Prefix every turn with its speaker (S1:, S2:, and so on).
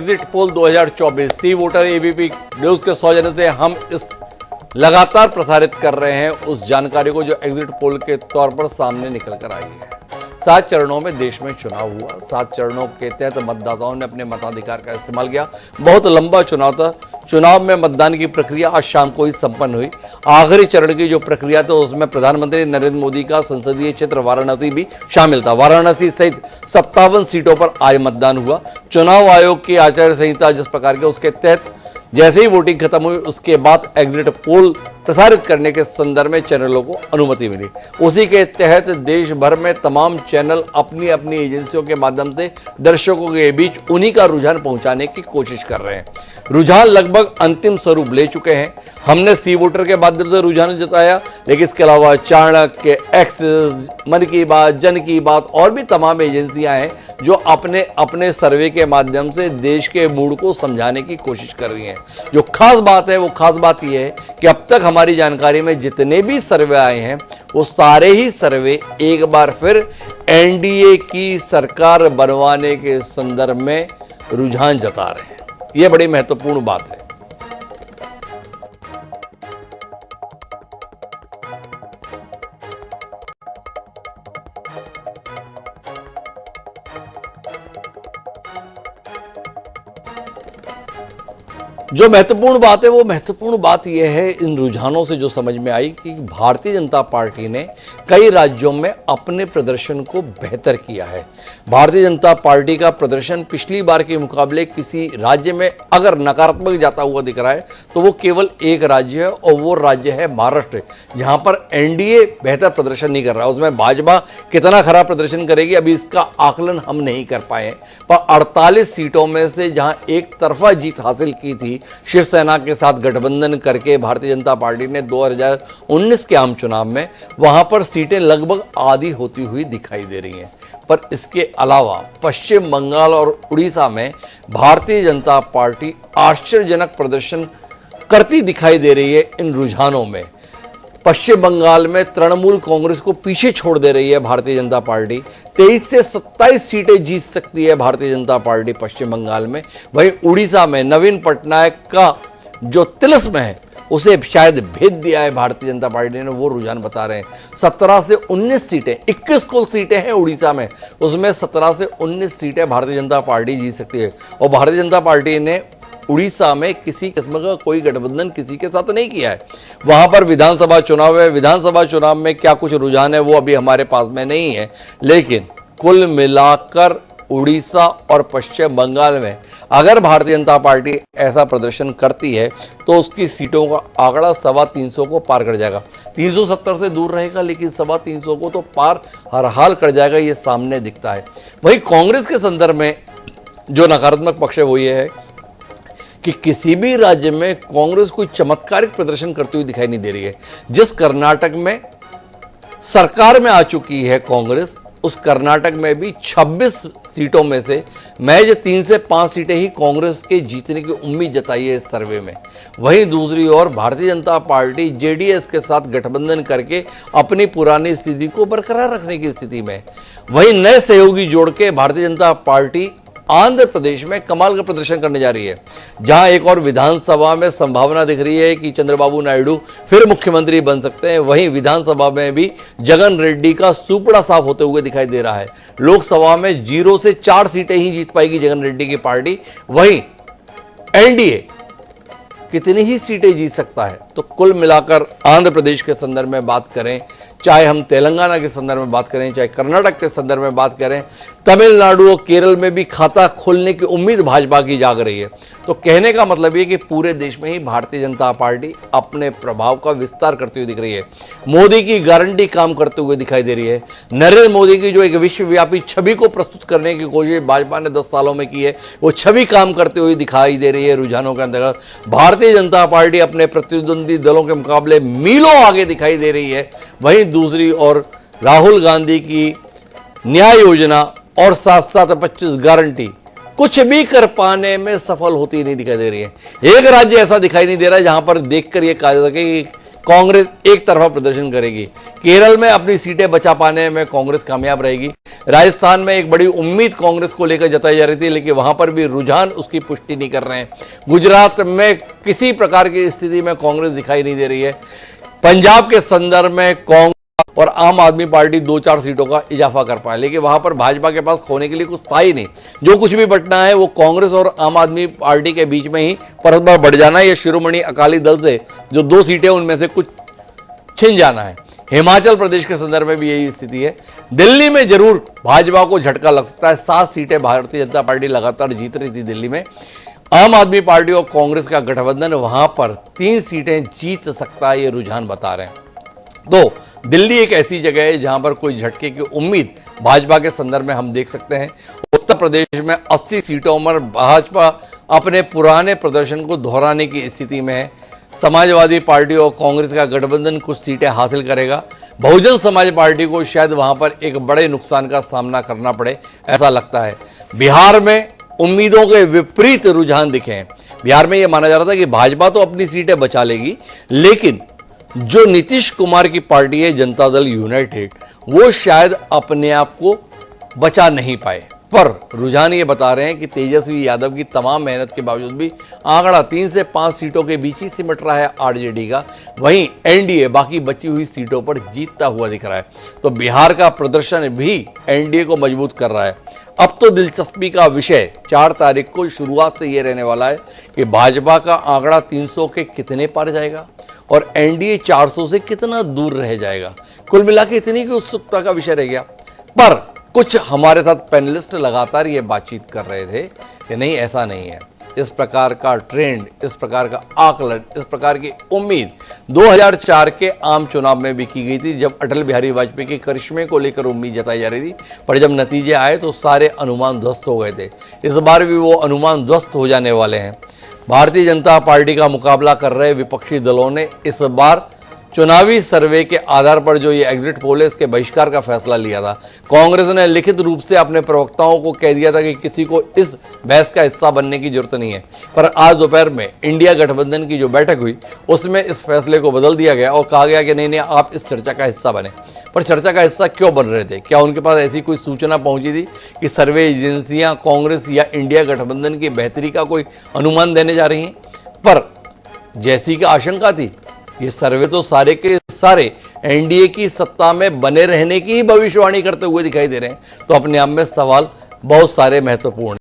S1: Exit poll 2024 सी voter ABP news के सौजन्य से हम इस लगातार प्रसारित कर रहे हैं उस जानकारी को जो एग्जिट पोल के तौर पर सामने निकल कर आई है। 7 चरणों में देश में चुनाव हुआ। 7 चरणों के तहत मतदाताओं ने अपने मताधिकार का इस्तेमाल किया। बहुत लंबा चुनाव था। चुनाव में मतदान की प्रक्रिया आज शाम को ही संपन्न हुई। आखिरी चरण की जो प्रक्रिया था उसमें प्रधानमंत्री नरेंद्र मोदी का संसदीय क्षेत्र वाराणसी भी शामिल था। वाराणसी सहित 57 सीटों पर आज मतदान हुआ। चुनाव आयोग की आचार संहिता जिस प्रकार के उसके तहत जैसे ही वोटिंग खत्म हुई उसके बाद एग्जिट पोल प्रसारित करने के संदर्भ में चैनलों को अनुमति मिली। उसी के तहत देश भर में तमाम चैनल अपनी अपनी एजेंसियों के माध्यम से दर्शकों के बीच उन्हीं का रुझान पहुंचाने की कोशिश कर रहे हैं। रुझान लगभग अंतिम स्वरूप ले चुके हैं। हमने सी वोटर के माध्यम से रुझान जताया, लेकिन इसके अलावा चाणक्य, एक्सिस, मन की बात, जन की बात और भी तमाम एजेंसियां हैं जो अपने अपने सर्वे के माध्यम से देश के मूड को समझाने की कोशिश कर रही हैं। जो खास बात है वो खास बात यह है कि अब तक हमारी जानकारी में जितने भी सर्वे आए हैं वो सारे ही सर्वे एक बार फिर एनडीए की सरकार बनवाने के संदर्भ में रुझान जता रहे हैं। यह बड़ी महत्वपूर्ण बात है। जो महत्वपूर्ण बात है वो महत्वपूर्ण बात यह है इन रुझानों से जो समझ में आई कि भारतीय जनता पार्टी ने कई राज्यों में अपने प्रदर्शन को बेहतर किया है। भारतीय जनता पार्टी का प्रदर्शन पिछली बार के मुकाबले किसी राज्य में अगर नकारात्मक जाता हुआ दिख रहा है तो वो केवल एक राज्य है और वो राज्य है महाराष्ट्र, जहां पर एनडीए बेहतर प्रदर्शन नहीं कर रहा। उसमें भाजपा कितना खराब प्रदर्शन करेगी अभी इसका आकलन हम नहीं कर पाए, पर 48 सीटों में से जहां एक तरफा जीत हासिल की थी शिवसेना के साथ गठबंधन करके भारतीय जनता पार्टी ने 2019 के आम चुनाव में, वहां पर सीटें लगभग आधी होती हुई दिखाई दे रही हैं। पर इसके अलावा पश्चिम बंगाल और उड़ीसा में भारतीय जनता पार्टी आश्चर्यजनक प्रदर्शन करती दिखाई दे रही है। इन रुझानों में पश्चिम बंगाल में तृणमूल कांग्रेस को पीछे छोड़ दे रही है भारतीय जनता पार्टी। 23 से 27 सीटें जीत सकती है भारतीय जनता पार्टी पश्चिम बंगाल में। वहीं उड़ीसा में नवीन पटनायक का जो तिलिस्म है उसे शायद भेद दिया है भारतीय जनता पार्टी ने, वो रुझान बता रहे हैं। 17 से 19 सीटें, 21 कुल सीटें हैं उड़ीसा में, उसमें 17 से 19 सीटें भारतीय जनता पार्टी जीत सकती है। और भारतीय जनता पार्टी ने उड़ीसा में किसी किस्म का कोई गठबंधन किसी के साथ नहीं किया है। वहां पर विधानसभा चुनाव है। विधानसभा चुनाव में क्या कुछ रुझान है वो अभी हमारे पास में नहीं है, लेकिन कुल मिलाकर उड़ीसा और पश्चिम बंगाल में अगर भारतीय जनता पार्टी ऐसा प्रदर्शन करती है तो उसकी सीटों का आंकड़ा 325 को पार कर जाएगा। 370 से दूर रहेगा लेकिन 325 को तो पार हर हाल कर जाएगा, ये सामने दिखता है। वहीं कांग्रेस के संदर्भ में जो नकारात्मक पक्ष है वो ये है कि किसी भी राज्य में कांग्रेस कोई चमत्कारिक प्रदर्शन करती हुई दिखाई नहीं दे रही है। जिस कर्नाटक में सरकार में आ चुकी है कांग्रेस, उस कर्नाटक में भी 26 सीटों में से महज 3 से 5 सीटें ही कांग्रेस के जीतने की उम्मीद जताई है इस सर्वे में। वहीं दूसरी ओर भारतीय जनता पार्टी जेडीएस के साथ गठबंधन करके अपनी पुरानी स्थिति को बरकरार रखने की स्थिति में। वहीं नए सहयोगी जोड़ के भारतीय जनता पार्टी आंध्र प्रदेश में कमाल का प्रदर्शन करने जा रही है, जहां एक और विधानसभा में संभावना दिख रही है कि चंद्रबाबू नायडू फिर मुख्यमंत्री बन सकते हैं। वहीं विधानसभा में भी जगन रेड्डी का सुपड़ा साफ होते हुए दिखाई दे रहा है। लोकसभा में 0 से 4 सीटें ही जीत पाएगी जगन रेड्डी की पार्टी। वहीं एनडीए कितनी ही सीटें जीत सकता है। तो कुल मिलाकर आंध्र प्रदेश के संदर्भ में बात करें, चाहे हम तेलंगाना के संदर्भ में बात करें, चाहे कर्नाटक के संदर्भ में बात करें, तमिलनाडु और केरल में भी खाता खोलने की उम्मीद भाजपा की जाग रही है। तो कहने का मतलब ये कि पूरे देश में ही भारतीय जनता पार्टी अपने प्रभाव का विस्तार करती हुई दिख रही है। मोदी की गारंटी काम करते हुए दिखाई दे रही है। नरेंद्र मोदी की जो एक विश्वव्यापी छवि को प्रस्तुत करने की कोशिश भाजपा ने 10 सालों में की है, वो छवि काम करते हुए दिखाई दे रही है रुझानों के अंतर्गत। भारतीय जनता पार्टी अपने प्रतिद्वंदी दलों के मुकाबले मीलों आगे दिखाई दे रही है। वहीं दूसरी ओर राहुल गांधी की न्याय योजना और 7-7-25 गारंटी कुछ भी कर पाने में सफल होती नहीं दिखाई दे रही है। एक राज्य ऐसा दिखाई नहीं दे रहा है जहां पर देखकर यह कहा जा सके कि कांग्रेस एक तरफा प्रदर्शन करेगी। केरल में अपनी सीटें बचा पाने में कांग्रेस कामयाब रहेगी। राजस्थान में एक बड़ी उम्मीद कांग्रेस को लेकर जताई जा रही थी, लेकिन वहां पर भी रुझान उसकी पुष्टि नहीं कर रहे हैं। गुजरात में किसी प्रकार की स्थिति में कांग्रेस दिखाई नहीं दे रही है। पंजाब के संदर्भ में कांग्रेस और आम आदमी पार्टी 2-4 सीटों का इजाफा कर पाए, लेकिन वहां पर भाजपा के पास खोने के लिए कुछ था ही नहीं। जो कुछ भी बटना है वो कांग्रेस और आम आदमी पार्टी के बीच में ही परस्पर बढ़ जाना है, या शिरोमणि अकाली दल से जो 2 सीटें उनमें से कुछ छिन जाना है। हिमाचल प्रदेश के संदर्भ में भी यही स्थिति है। दिल्ली में जरूर भाजपा को झटका लग सकता है। 7 सीटें भारतीय जनता पार्टी लगातार जीत रही थी दिल्ली में। आम आदमी पार्टी और कांग्रेस का गठबंधन वहां पर 3 सीटें जीत सकता है, ये रुझान बता रहे हैं। तो दिल्ली एक ऐसी जगह है जहां पर कोई झटके की उम्मीद भाजपा के संदर्भ में हम देख सकते हैं। उत्तर प्रदेश में 80 सीटों पर भाजपा अपने पुराने प्रदर्शन को दोहराने की स्थिति में है। समाजवादी पार्टी और कांग्रेस का गठबंधन कुछ सीटें हासिल करेगा। बहुजन समाज पार्टी को शायद वहां पर एक बड़े नुकसान का सामना करना पड़े, ऐसा लगता है। बिहार में उम्मीदों के विपरीत रुझान दिखे हैं। बिहार में यह माना जा रहा था कि भाजपा तो अपनी सीटें बचा लेगी, लेकिन जो नीतीश कुमार की पार्टी है जनता दल यूनाइटेड, वो शायद अपने आप को बचा नहीं पाए। पर रुझान ये बता रहे हैं कि तेजस्वी यादव की तमाम मेहनत के बावजूद भी आंकड़ा 3 से 5 सीटों के बीच ही सिमट रहा है आरजेडी का। वहीं एनडीए बाकी बची हुई सीटों पर जीतता हुआ दिख रहा है। तो बिहार का प्रदर्शन भी एनडीए को मजबूत कर रहा है। अब तो दिलचस्पी का विषय 4 तारीख को शुरुआत से ये रहने वाला है कि भाजपा का आंकड़ा 300 के कितने पार जाएगा और एनडीए 400 से कितना दूर रह जाएगा। कुल मिला के इतनी की उत्सुकता का विषय रह गया। पर कुछ हमारे साथ पैनलिस्ट लगातार ये बातचीत कर रहे थे कि नहीं, ऐसा नहीं है। इस प्रकार का ट्रेंड, इस प्रकार का आकलन, इस प्रकार की उम्मीद 2004 के आम चुनाव में भी की गई थी, जब अटल बिहारी वाजपेयी के करिश्मे को लेकर उम्मीद जताई जा रही थी। पर जब नतीजे आए तो सारे अनुमान ध्वस्त हो गए थे। इस बार भी वो अनुमान ध्वस्त हो जाने वाले हैं। भारतीय जनता पार्टी का मुकाबला कर रहे विपक्षी दलों ने इस बार चुनावी सर्वे के आधार पर जो ये एग्जिट पोल है, इसके बहिष्कार का फैसला लिया था। कांग्रेस ने लिखित रूप से अपने प्रवक्ताओं को कह दिया था कि किसी को इस बहस का हिस्सा बनने की जरूरत नहीं है। पर आज दोपहर में इंडिया गठबंधन की जो बैठक हुई, उसमें इस फैसले को बदल दिया गया और कहा गया कि नहीं, आप इस चर्चा का हिस्सा बने। पर चर्चा का हिस्सा क्यों बन रहे थे? क्या उनके पास ऐसी कोई सूचना पहुंची थी कि सर्वे एजेंसियां कांग्रेस या इंडिया गठबंधन की बेहतरी का कोई अनुमान देने जा रही हैं? पर जैसी की आशंका थी, ये सर्वे तो सारे के सारे एनडीए की सत्ता में बने रहने की ही भविष्यवाणी करते हुए दिखाई दे रहे हैं। तो अपने आप में सवाल बहुत सारे महत्वपूर्ण हैं।